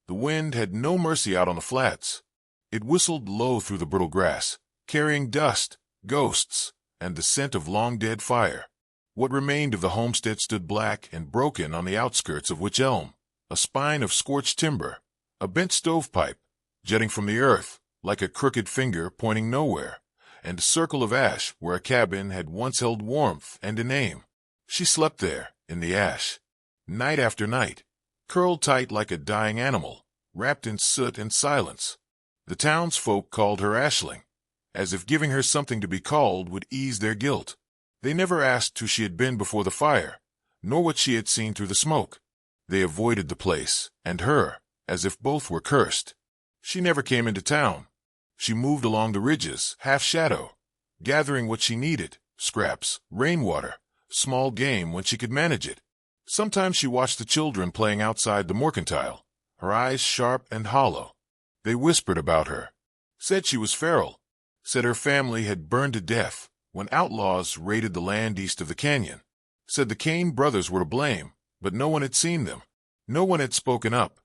The wind had no mercy out on the flats. It whistled low through the brittle grass, carrying dust, ghosts, and the scent of long-dead fire. What remained of the homestead stood black and broken on the outskirts of Wych Elm, a spine of scorched timber, a bent stovepipe, jutting from the earth, like a crooked finger pointing nowhere, and a circle of ash where a cabin had once held warmth and a name. She slept there, in the ash, night after night, curled tight like a dying animal, wrapped in soot and silence. The townsfolk called her Aisling, as if giving her something to be called would ease their guilt. They never asked who she had been before the fire, nor what she had seen through the smoke. They avoided the place, and her, as if both were cursed. She never came into town. She moved along the ridges, half-shadow, gathering what she needed, scraps, rainwater, small game when she could manage it. Sometimes she watched the children playing outside the mercantile, her eyes sharp and hollow. They whispered about her, said she was feral, said her family had burned to death when outlaws raided the land east of the canyon, said the Kane brothers were to blame, but no one had seen them. No one had spoken up.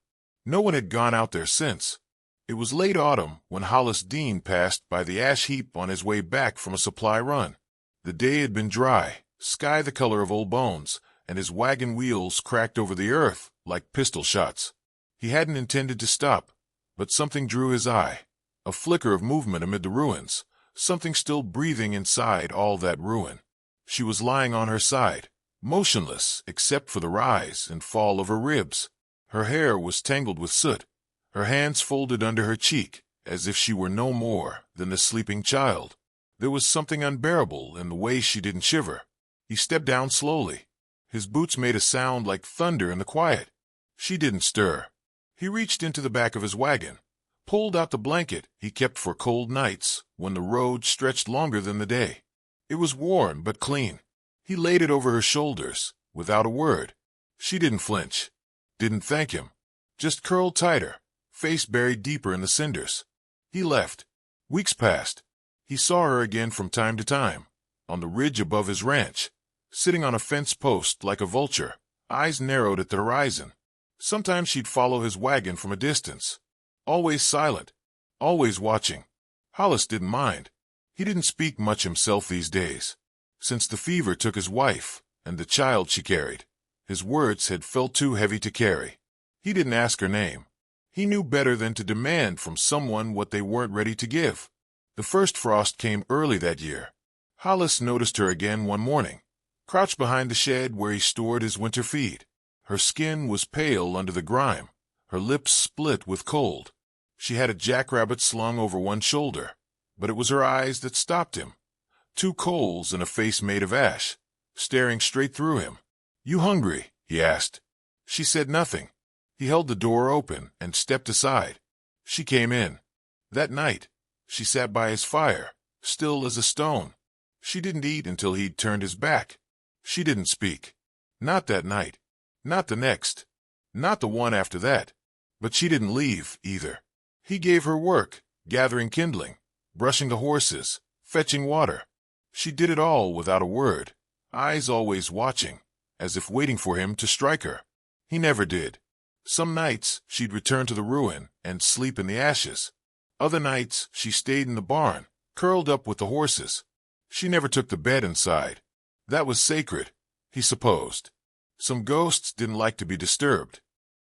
No one had gone out there since. It was late autumn when Hollis Dean passed by the ash heap on his way back from a supply run. The day had been dry, sky the color of old bones, and his wagon wheels cracked over the earth like pistol shots. He hadn't intended to stop, but something drew his eye, a flicker of movement amid the ruins, something still breathing inside all that ruin. She was lying on her side, motionless except for the rise and fall of her ribs. Her hair was tangled with soot, her hands folded under her cheek, as if she were no more than the sleeping child. There was something unbearable in the way she didn't shiver. He stepped down slowly. His boots made a sound like thunder in the quiet. She didn't stir. He reached into the back of his wagon, pulled out the blanket he kept for cold nights when the road stretched longer than the day. It was warm but clean. He laid it over her shoulders, without a word. She didn't flinch, didn't thank him, just curled tighter, face buried deeper in the cinders. He left. Weeks passed. He saw her again from time to time, on the ridge above his ranch, sitting on a fence post like a vulture, eyes narrowed at the horizon. Sometimes she'd follow his wagon from a distance, always silent, always watching. Hollis didn't mind. He didn't speak much himself these days. Since the fever took his wife and the child she carried, his words had felt too heavy to carry. He didn't ask her name. He knew better than to demand from someone what they weren't ready to give. The first frost came early that year. Hollis noticed her again one morning, crouched behind the shed where he stored his winter feed. Her skin was pale under the grime, her lips split with cold. She had a jackrabbit slung over one shoulder, but it was her eyes that stopped him. Two coals in a face made of ash, staring straight through him. "You hungry?" he asked. She said nothing. He held the door open and stepped aside. She came in. That night, she sat by his fire, still as a stone. She didn't eat until he'd turned his back. She didn't speak. Not that night. Not the next. Not the one after that. But she didn't leave, either. He gave her work, gathering kindling, brushing the horses, fetching water. She did it all without a word, eyes always watching, as if waiting for him to strike her. He never did. Some nights she'd return to the ruin and sleep in the ashes. Other nights she stayed in the barn, curled up with the horses. She never took the bed inside. That was sacred, he supposed. Some ghosts didn't like to be disturbed.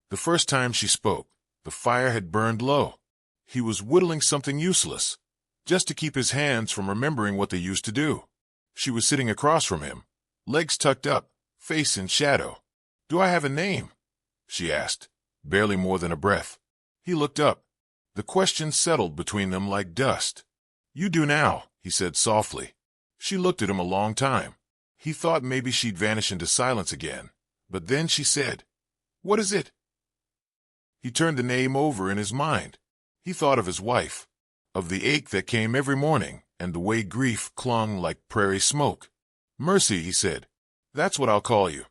The first time she spoke, the fire had burned low. He was whittling something useless, just to keep his hands from remembering what they used to do. She was sitting across from him, legs tucked up, face in shadow. "Do I have a name?" she asked, barely more than a breath. He looked up. The question settled between them like dust. "You do now," he said softly. She looked at him a long time. He thought maybe she'd vanish into silence again, but then she said, "What is it?" He turned the name over in his mind. He thought of his wife, of the ache that came every morning, and the way grief clung like prairie smoke. "Mercy," he said. "That's what I'll call you."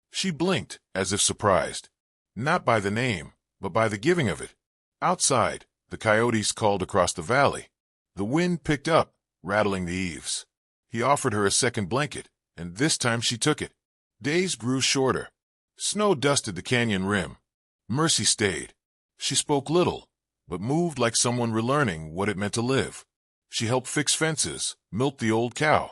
She blinked, as if surprised, not by the name, but by the giving of it. Outside, the coyotes called across the valley. The wind picked up, rattling the eaves. He offered her a second blanket, and this time she took it. Days grew shorter. Snow dusted the canyon rim. Mercy stayed. She spoke little, but moved like someone relearning what it meant to live. She helped fix fences, milked the old cow,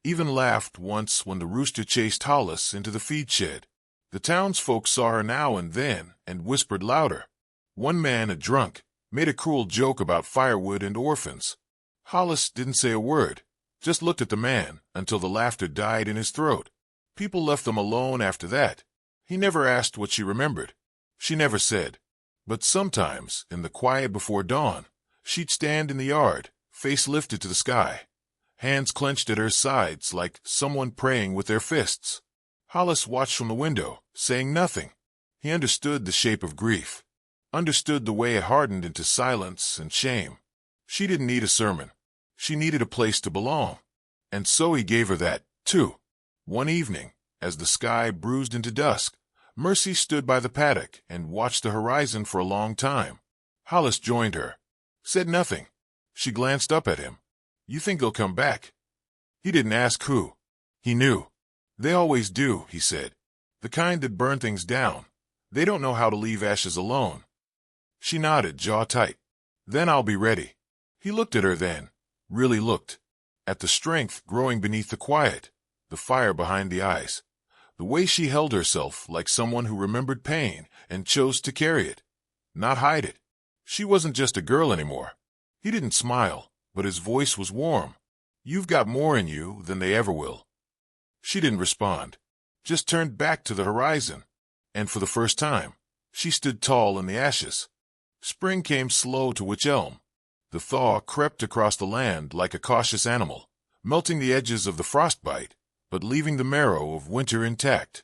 even laughed once when the rooster chased Hollis into the feed shed. The townsfolk saw her now and then and whispered louder. One man, a drunk, made a cruel joke about firewood and orphans. Hollis didn't say a word, just looked at the man until the laughter died in his throat. People left them alone after that. He never asked what she remembered. She never said. But sometimes, in the quiet before dawn, she'd stand in the yard, face lifted to the sky, hands clenched at her sides like someone praying with their fists. Hollis watched from the window, saying nothing. He understood the shape of grief, understood the way it hardened into silence and shame. She didn't need a sermon. She needed a place to belong. And so he gave her that, too. One evening, as the sky bruised into dusk, Mercy stood by the paddock and watched the horizon for a long time. Hollis joined her. Said nothing. She glanced up at him. You think they'll come back? He didn't ask who. He knew. They always do, he said. The kind that burn things down. They don't know how to leave ashes alone. She nodded, jaw tight. Then I'll be ready. He looked at her then, really looked. At the strength growing beneath the quiet, the fire behind the eyes. The way she held herself like someone who remembered pain and chose to carry it, not hide it. She wasn't just a girl anymore. He didn't smile, but his voice was warm. You've got more in you than they ever will. She didn't respond, just turned back to the horizon. And for the first time, she stood tall in the ashes. Spring came slow to Wych Elm. The thaw crept across the land like a cautious animal, melting the edges of the frostbite, but leaving the marrow of winter intact.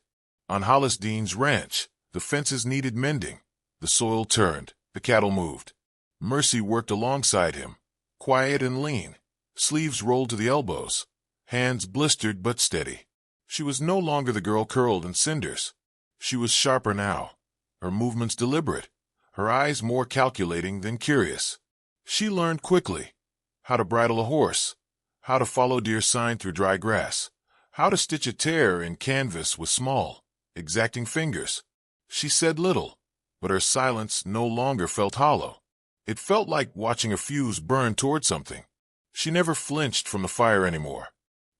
On Hollis Dean's ranch, the fences needed mending. The soil turned, the cattle moved. Mercy worked alongside him, quiet and lean, sleeves rolled to the elbows, hands blistered but steady. She was no longer the girl curled in cinders. She was sharper now, her movements deliberate, her eyes more calculating than curious. She learned quickly how to bridle a horse, how to follow deer sign through dry grass, how to stitch a tear in canvas with small, exacting fingers. She said little, but her silence no longer felt hollow. It felt like watching a fuse burn toward something. She never flinched from the fire anymore.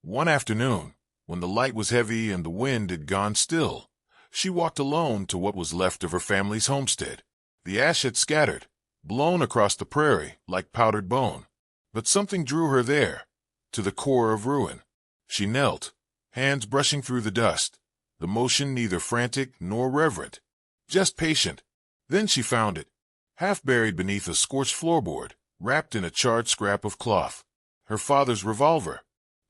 One afternoon, when the light was heavy and the wind had gone still, she walked alone to what was left of her family's homestead. The ash had scattered, blown across the prairie like powdered bone. But something drew her there, to the core of ruin. She knelt, hands brushing through the dust, the motion neither frantic nor reverent, just patient. Then she found it, half buried beneath a scorched floorboard, wrapped in a charred scrap of cloth. Her father's revolver.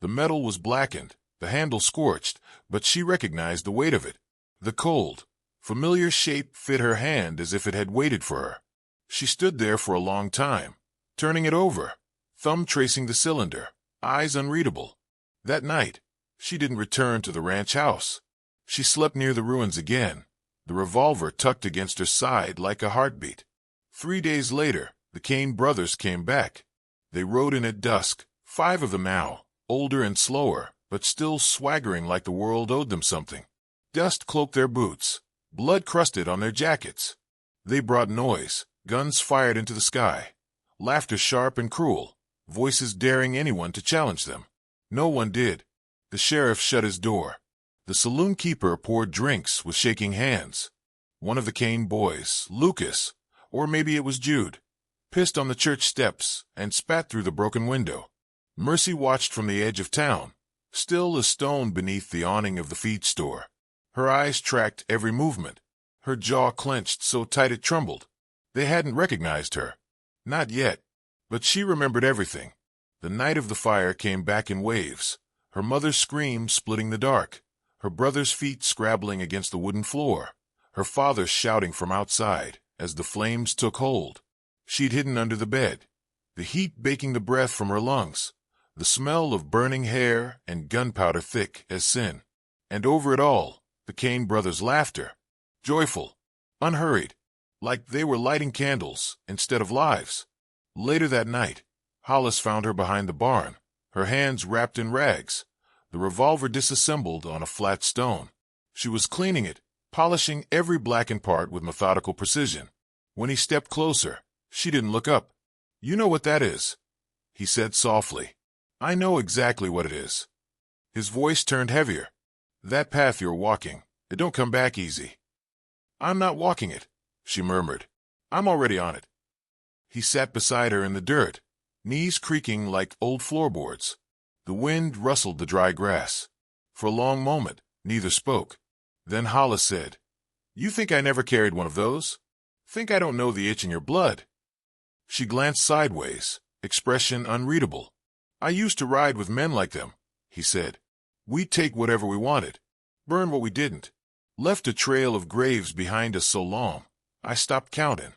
The metal was blackened, the handle scorched, but she recognized the weight of it. The cold, familiar shape fit her hand as if it had waited for her. She stood there for a long time, turning it over, thumb tracing the cylinder, eyes unreadable. That night, she didn't return to the ranch house. She slept near the ruins again, the revolver tucked against her side like a heartbeat. 3 days later, the Kane brothers came back. They rode in at dusk, 5 of them now, older and slower, but still swaggering like the world owed them something. Dust cloaked their boots, blood crusted on their jackets. They brought noise, guns fired into the sky, laughter sharp and cruel, voices daring anyone to challenge them. No one did. The sheriff shut his door. The saloon keeper poured drinks with shaking hands. One of the Kane boys, Lucas, or maybe it was Jude, pissed on the church steps and spat through the broken window. Mercy watched from the edge of town, still as stone beneath the awning of the feed store. Her eyes tracked every movement, her jaw clenched so tight it trembled. They hadn't recognized her. Not yet. But she remembered everything. The night of the fire came back in waves, her mother's scream splitting the dark, her brother's feet scrabbling against the wooden floor, her father shouting from outside as the flames took hold. She'd hidden under the bed, the heat baking the breath from her lungs, the smell of burning hair and gunpowder thick as sin. And over it all, the Kane brothers' laughter, joyful, unhurried, like they were lighting candles instead of lives. Later that night, Hollis found her behind the barn, her hands wrapped in rags, the revolver disassembled on a flat stone. She was cleaning it, polishing every blackened part with methodical precision. When he stepped closer, she didn't look up. "You know what that is," he said softly. "I know exactly what it is." His voice turned heavier. "That path you're walking, it don't come back easy." "I'm not walking it," she murmured. "I'm already on it." He sat beside her in the dirt, knees creaking like old floorboards. The wind rustled the dry grass. For a long moment, neither spoke. Then Hollis said, "You think I never carried one of those? Think I don't know the itch in your blood?" She glanced sideways, expression unreadable. "I used to ride with men like them," he said. "We'd take whatever we wanted, burn what we didn't. Left a trail of graves behind us so long, I stopped counting.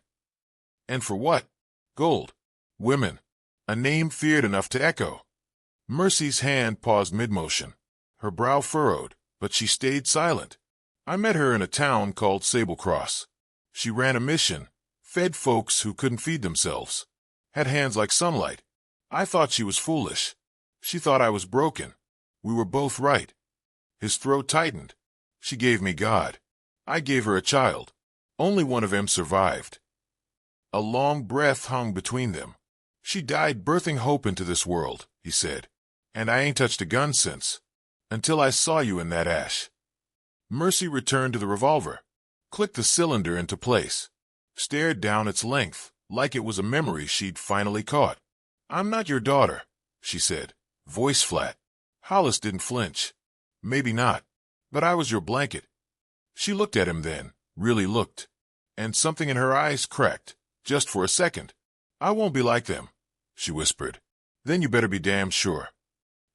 And for what? Gold. Women. A name feared enough to echo." Mercy's hand paused mid-motion. Her brow furrowed, but she stayed silent. "I met her in a town called Sable Cross. She ran a mission, fed folks who couldn't feed themselves, had hands like sunlight. I thought she was foolish. She thought I was broken. We were both right." His throat tightened. "She gave me God. I gave her a child. Only one of them survived." A long breath hung between them. "She died birthing hope into this world," he said. "And I ain't touched a gun since. Until I saw you in that ash." Mercy returned to the revolver, clicked the cylinder into place, stared down its length like it was a memory she'd finally caught. "I'm not your daughter," she said, voice flat. Hollis didn't flinch. "Maybe not, but I was your blanket." She looked at him then, really looked, and something in her eyes cracked, just for a second. "I won't be like them," she whispered. "Then you better be damn sure."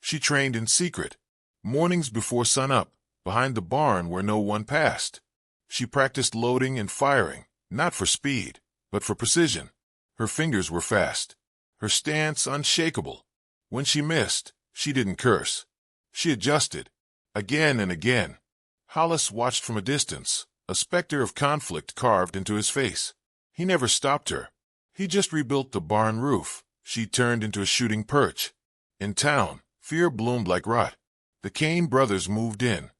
She trained in secret, mornings before sunup, behind the barn where no one passed. She practiced loading and firing, not for speed, but for precision. Her fingers were fast, her stance unshakable. When she missed, she didn't curse. She adjusted, again and again. Hollis watched from a distance, a specter of conflict carved into his face. He never stopped her. He just rebuilt the barn roof. She turned into a shooting perch. In town, fear bloomed like rot. The Kane brothers moved in,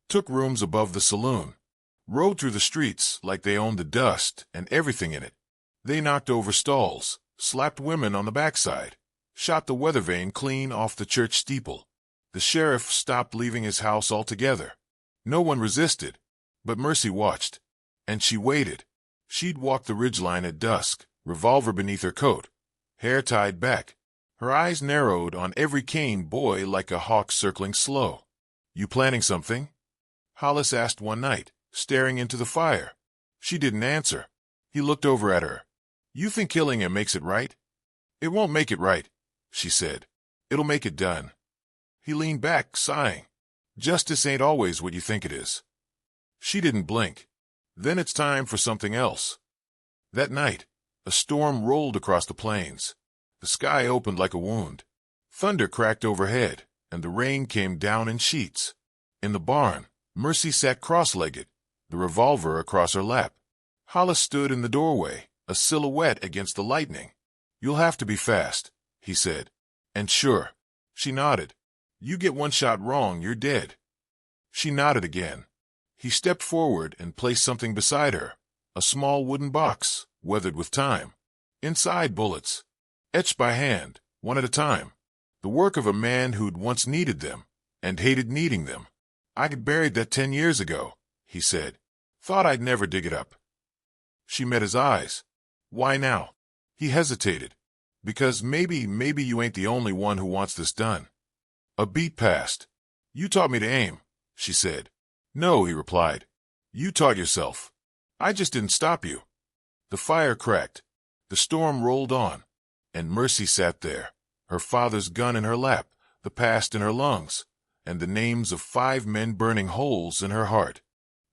took rooms above the saloon, rode through the streets like they owned the dust and everything in it. They knocked over stalls, slapped women on the backside, shot the weather vane clean off the church steeple. The sheriff stopped leaving his house altogether. No one resisted, but Mercy watched. And she waited. She'd walk the ridgeline at dusk, revolver beneath her coat, hair tied back. Her eyes narrowed on every Kane boy like a hawk circling slow. "You planning something?" Hollis asked one night, staring into the fire. She didn't answer. He looked over at her. "You think killing him makes it right?" "It won't make it right," she said. "It'll make it done." He leaned back, sighing. "Justice ain't always what you think it is." She didn't blink. "Then it's time for something else." That night, a storm rolled across the plains. The sky opened like a wound. Thunder cracked overhead, and the rain came down in sheets. In the barn, Mercy sat cross-legged, the revolver across her lap. Hollis stood in the doorway, a silhouette against the lightning. "You'll have to be fast," he said. "And sure." She nodded. "You get one shot wrong, you're dead." She nodded again. He stepped forward and placed something beside her, a small wooden box, weathered with time. Inside, bullets, etched by hand, one at a time. The work of a man who'd once needed them, and hated needing them. "I'd buried that 10 years ago," he said. "Thought I'd never dig it up." She met his eyes. "Why now?" He hesitated. "Because maybe you ain't the only one who wants this done." A beat passed. "You taught me to aim," she said. "No," he replied. "You taught yourself. I just didn't stop you." The fire cracked. The storm rolled on. And Mercy sat there, her father's gun in her lap, the past in her lungs, and the names of 5 men burning holes in her heart.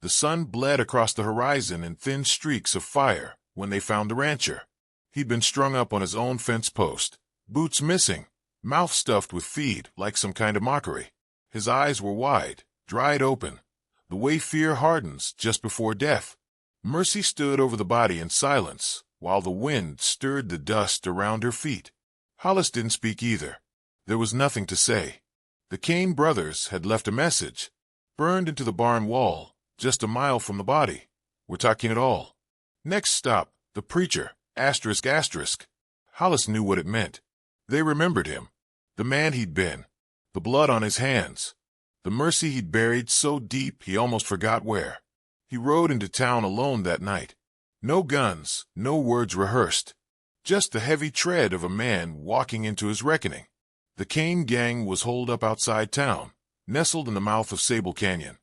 The sun bled across the horizon in thin streaks of fire when they found the rancher. He'd been strung up on his own fence post, boots missing, mouth stuffed with feed like some kind of mockery. His eyes were wide, dried open, the way fear hardens just before death. Mercy stood over the body in silence, while the wind stirred the dust around her feet. Hollis didn't speak either. There was nothing to say. The Kane brothers had left a message, burned into the barn wall, just a mile from the body. "We're talking it all. Next stop, The preacher, asterisk asterisk. Hollis knew what it meant. They remembered him. The man he'd been. The blood on his hands. The mercy he'd buried so deep he almost forgot where. He rode into town alone that night. No guns, no words rehearsed. Just the heavy tread of a man walking into his reckoning. The Kane gang was holed up outside town, nestled in the mouth of Sable Canyon.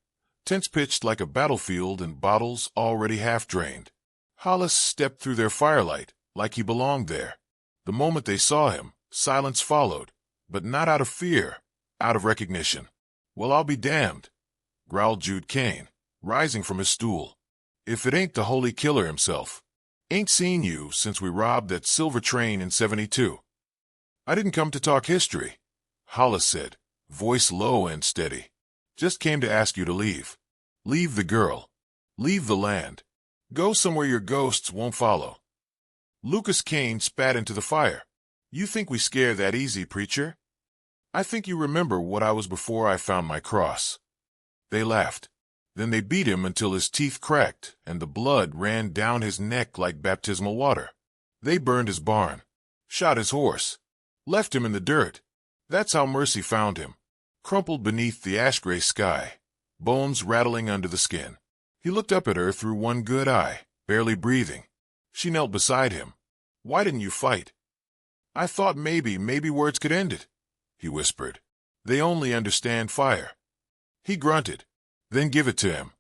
Tents pitched like a battlefield and bottles already half-drained. Hollis stepped through their firelight like he belonged there. The moment they saw him, silence followed, but not out of fear, out of recognition. "Well, I'll be damned," growled Jude Kane, rising from his stool. "If it ain't the holy killer himself. Ain't seen you since we robbed that silver train in '72. "I didn't come to talk history," Hollis said, voice low and steady. "Just came to ask you to leave. Leave the girl. Leave the land. Go somewhere your ghosts won't follow." Lucas Kane spat into the fire. "You think we scare that easy, preacher? I think you remember what I was before I found my cross." They laughed. Then they beat him until his teeth cracked and the blood ran down his neck like baptismal water. They burned his barn, shot his horse, left him in the dirt. That's how Mercy found him, crumpled beneath the ash-gray sky, bones rattling under the skin. He looked up at her through one good eye, barely breathing. She knelt beside him. "Why didn't you fight?" "I thought maybe words could end it," he whispered. "They only understand fire." He grunted. "Then give it to him."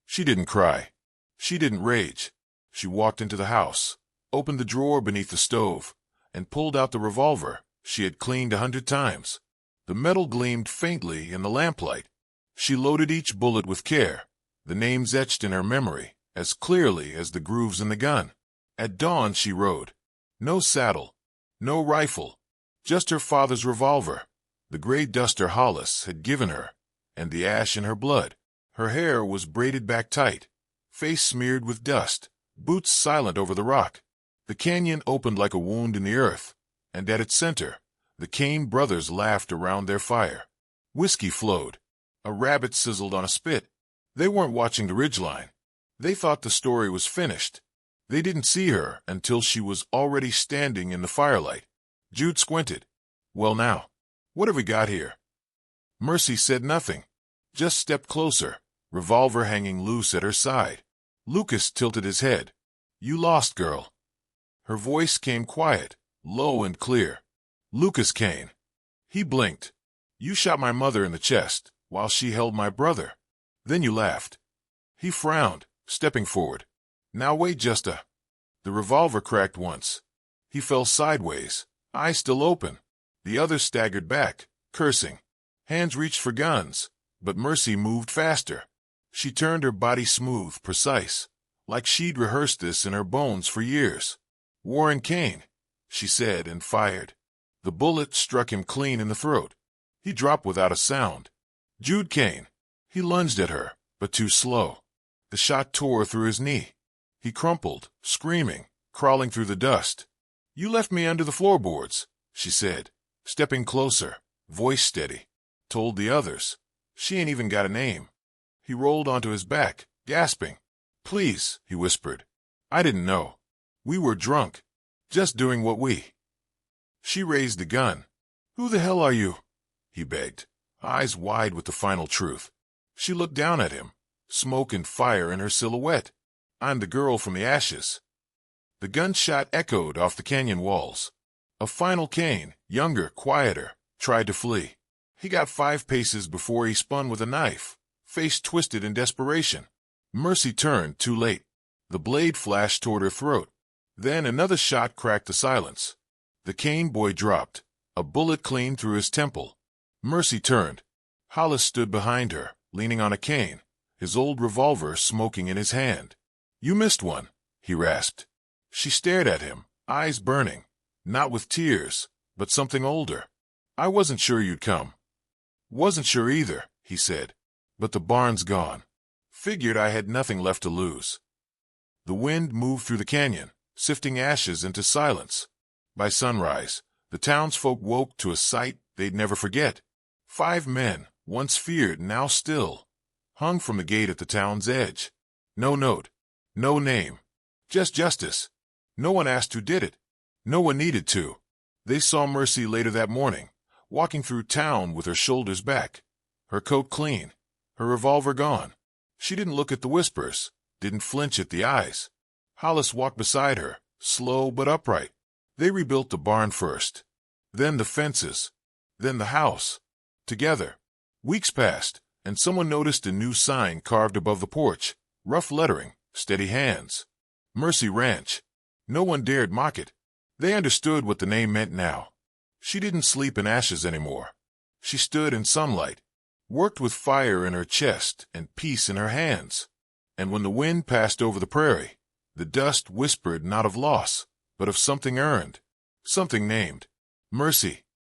She didn't cry. She didn't rage. She walked into the house, opened the drawer beneath the stove, and pulled out the revolver she had cleaned 100 times. The metal gleamed faintly in the lamplight. She loaded each bullet with care, the names etched in her memory as clearly as the grooves in the gun. At dawn she rode. No saddle, no rifle, just her father's revolver, the gray duster Hollis had given her, and the ash in her blood. Her hair was braided back tight, face smeared with dust, boots silent over the rock. The canyon opened like a wound in the earth, and at its center, the Kane brothers laughed around their fire. Whiskey flowed. A rabbit sizzled on a spit. They weren't watching the ridgeline. They thought the story was finished. They didn't see her until she was already standing in the firelight. Jude squinted. "Well now, what have we got here?" Mercy said nothing, just stepped closer, revolver hanging loose at her side. Lucas tilted his head. "You lost, girl." Her voice came quiet, low and clear. "Lucas Kane." He blinked. "You shot my mother in the chest while she held my brother. Then you laughed." He frowned, stepping forward. "Now wait just a—" The revolver cracked once. He fell sideways, eyes still open. The others staggered back, cursing. Hands reached for guns, but Mercy moved faster. She turned her body smooth, precise, like she'd rehearsed this in her bones for years. "Warren Kane," she said and fired. The bullet struck him clean in the throat. He dropped without a sound. "Jude Kane." He lunged at her, but too slow. The shot tore through his knee. He crumpled, screaming, crawling through the dust. "You left me under the floorboards," she said, stepping closer, voice steady. "Told the others. She ain't even got a name." He rolled onto his back, gasping. "Please," he whispered. "I didn't know. We were drunk. Just doing what we—" She raised the gun. "Who the hell are you?" he begged, eyes wide with the final truth. She looked down at him, smoke and fire in her silhouette. "I'm the girl from the ashes." The gunshot echoed off the canyon walls. A final Kane, younger, quieter, tried to flee. He got 5 paces before he spun with a knife, face twisted in desperation. Mercy turned too late. The blade flashed toward her throat. Then another shot cracked the silence. The Kane boy dropped, a bullet clean through his temple. Mercy turned. Hollis stood behind her, leaning on a cane, his old revolver smoking in his hand. "You missed one," he rasped. She stared at him, eyes burning, not with tears, but something older. "I wasn't sure you'd come." "Wasn't sure either," he said. "But the barn's gone. Figured I had nothing left to lose." The wind moved through the canyon, sifting ashes into silence. By sunrise, the townsfolk woke to a sight they'd never forget. 5 men, once feared, now still, hung from the gate at the town's edge. No note, no name, just justice. No one asked who did it. No one needed to. They saw Mercy later that morning, walking through town with her shoulders back, her coat clean, her revolver gone. She didn't look at the whispers, didn't flinch at the eyes. Hollis walked beside her, slow but upright. They rebuilt the barn first, then the fences, then the house. Together. Weeks passed, and someone noticed a new sign carved above the porch, rough lettering, steady hands. Mercy Ranch. No one dared mock it. They understood what the name meant now. She didn't sleep in ashes anymore. She stood in sunlight, worked with fire in her chest and peace in her hands. And when the wind passed over the prairie, the dust whispered not of loss, but of something earned, something named. Mercy.